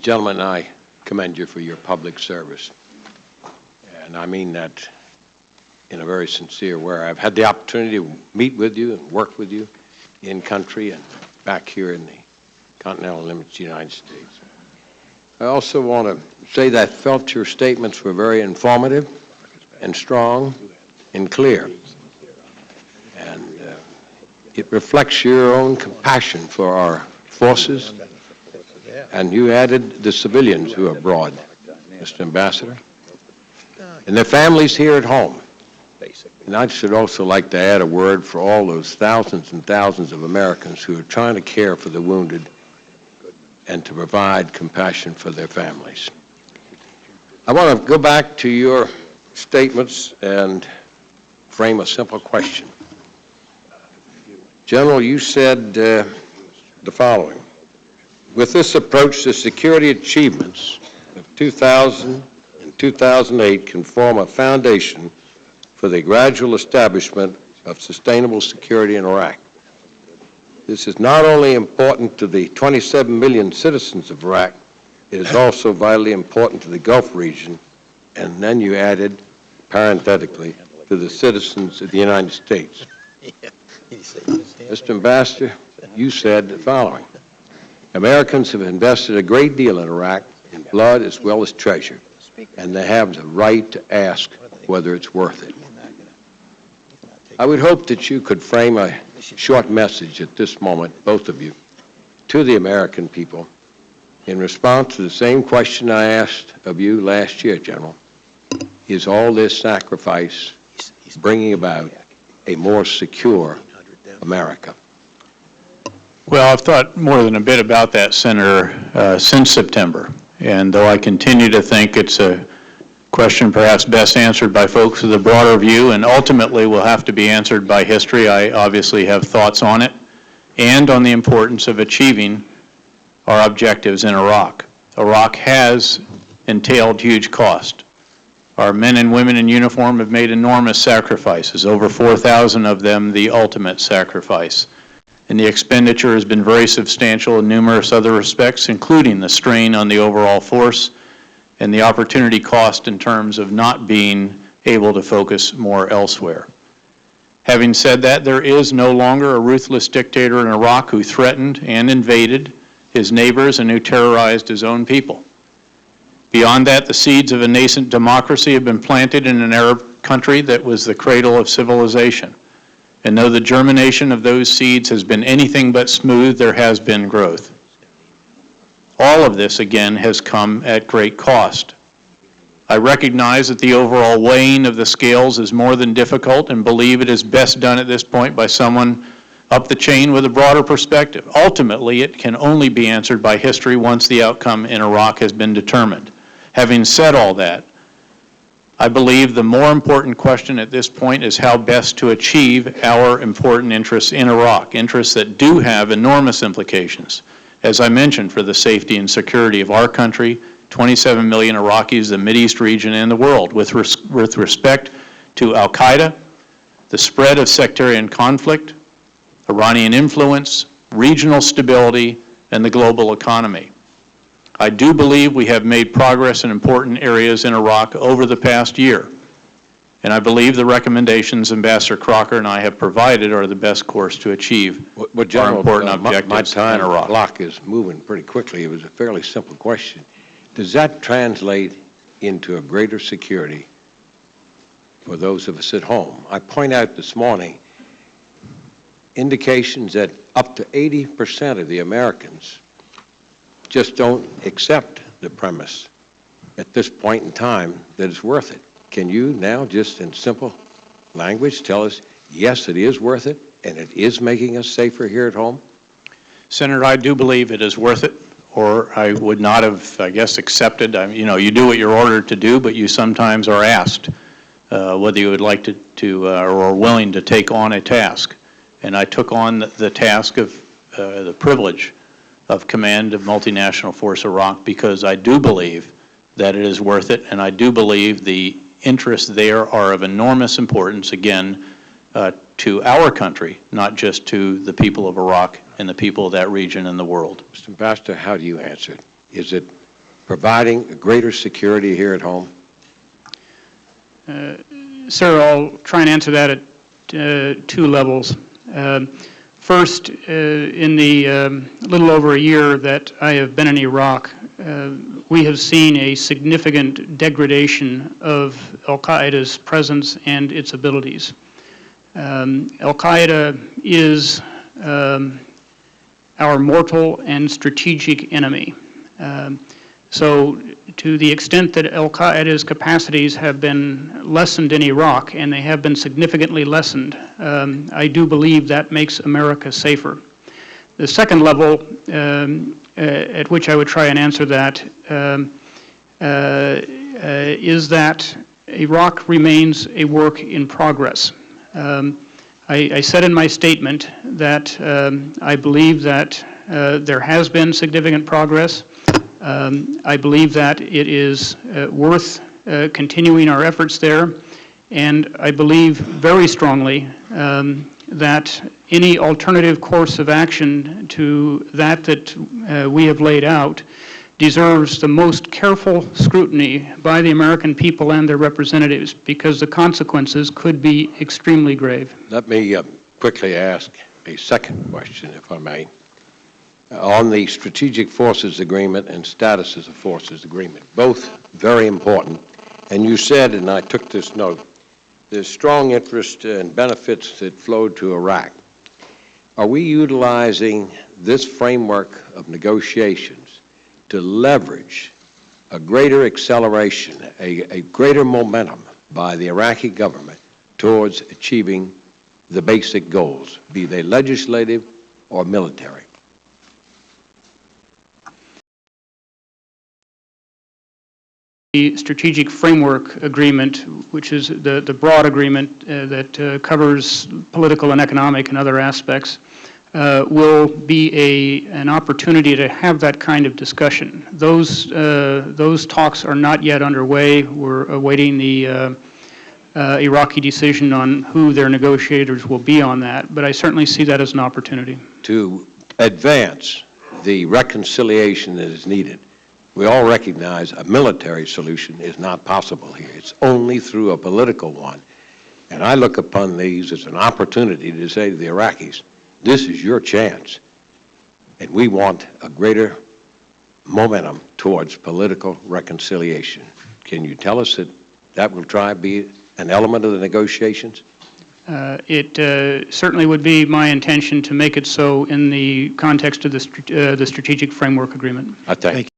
Gentlemen, I commend you for your public service. And I mean that in a very sincere way. I've had the opportunity to meet with you and work with you in country and back here in the continental limits of the United States. I also want to say that I felt your statements were very informative and strong and clear. And it reflects your own compassion for our forces. And you added the civilians who are abroad, Mr. Ambassador, and their families here at home. And I should also like to add a word for all those thousands and thousands of Americans who are trying to care for the wounded and to provide compassion for their families. I want to go back to your statements and frame a simple question. General, you said the following: with this approach, the security achievements of 2000 and 2008 can form a foundation for the gradual establishment of sustainable security in Iraq. This is not only important to the 27 million citizens of Iraq, it is also vitally important to the Gulf region, and then you added, parenthetically, to the citizens of the United States. Mr. Ambassador, you said the following: Americans have invested a great deal in Iraq, in blood as well as treasure, and they have the right to ask whether it's worth it. I would hope that you could frame a short message at this moment, both of you, to the American people in response to the same question I asked of you last year, General. Is all this sacrifice bringing about a more secure America? Well, I've thought more than a bit about that, Senator, since September. And though I continue to think it's a question perhaps best answered by folks with a broader view and ultimately will have to be answered by history, I obviously have thoughts on it and on the importance of achieving our objectives in Iraq. Iraq has entailed huge cost. Our men and women in uniform have made enormous sacrifices, over 4,000 of them the ultimate sacrifice. And the expenditure has been very substantial in numerous other respects, including the strain on the overall force and the opportunity cost in terms of not being able to focus more elsewhere. Having said that, there is no longer a ruthless dictator in Iraq who threatened and invaded his neighbors and who terrorized his own people. Beyond that, the seeds of a nascent democracy have been planted in an Arab country that was the cradle of civilization. And though the germination of those seeds has been anything but smooth, there has been growth. All of this, again, has come at great cost. I recognize that the overall weighing of the scales is more than difficult and believe it is best done at this point by someone up the chain with a broader perspective. Ultimately, it can only be answered by history once the outcome in Iraq has been determined. Having said all that, I believe the more important question at this point is how best to achieve our important interests in Iraq, interests that do have enormous implications, as I mentioned, for the safety and security of our country, 27 million Iraqis, the Mideast region, and the world, with respect to al-Qaeda, the spread of sectarian conflict, Iranian influence, regional stability, and the global economy. I do believe we have made progress in important areas in Iraq over the past year, and I believe the recommendations Ambassador Crocker and I have provided are the best course to achieve our important objectives in Iraq. My clock is moving pretty quickly. It was a fairly simple question. Does that translate into a greater security for those of us at home? I point out this morning indications that up to 80% of the Americans just don't accept the premise at this point in time that it's worth it. Can you now, just in simple language, tell us, yes, it is worth it, and it is making us safer here at home? Senator, I do believe it is worth it, or I would not have, I guess, accepted. You know, you do what you're ordered to do, but you sometimes are asked whether you would like to or are willing to take on a task. And I took on the task of the privilege of command of multinational force Iraq because I do believe that it is worth it, and I do believe the interests there are of enormous importance, again, to our country, not just to the people of Iraq and the people of that region and the world. Mr. Ambassador, how do you answer it? Is it providing greater security here at home? Sir, I'll try and answer that at two levels. First, in the little over a year that I have been in Iraq, we have seen a significant degradation of al-Qaeda's presence and its abilities. Al-Qaeda is our mortal and strategic enemy. So to the extent that al-Qaeda's capacities have been lessened in Iraq, and they have been significantly lessened, I do believe that makes America safer. The second level at which I would try and answer that is that Iraq remains a work in progress. I said in my statement that I believe that there has been significant progress. I believe that it is worth continuing our efforts there, and I believe very strongly that any alternative course of action to that we have laid out deserves the most careful scrutiny by the American people and their representatives, because the consequences could be extremely grave. Let me quickly ask a second question, if I may. On the Strategic Forces Agreement and Status of Forces Agreement, both very important. And you said, and I took this note, there's strong interest and benefits that flow to Iraq. Are we utilizing this framework of negotiations to leverage a greater acceleration, a greater momentum by the Iraqi government towards achieving the basic goals, be they legislative or military? The Strategic Framework Agreement, which is the broad agreement that covers political and economic and other aspects, will be an opportunity to have that kind of discussion. Those talks are not yet underway. We're awaiting the Iraqi decision on who their negotiators will be on that, but I certainly see that as an opportunity. To advance the reconciliation that is needed, we all recognize a military solution is not possible here. It's only through a political one. And I look upon these as an opportunity to say to the Iraqis, this is your chance. And we want a greater momentum towards political reconciliation. Can you tell us that that will try to be an element of the negotiations? It certainly would be my intention to make it so in the context of the Strategic Framework Agreement. I thank you.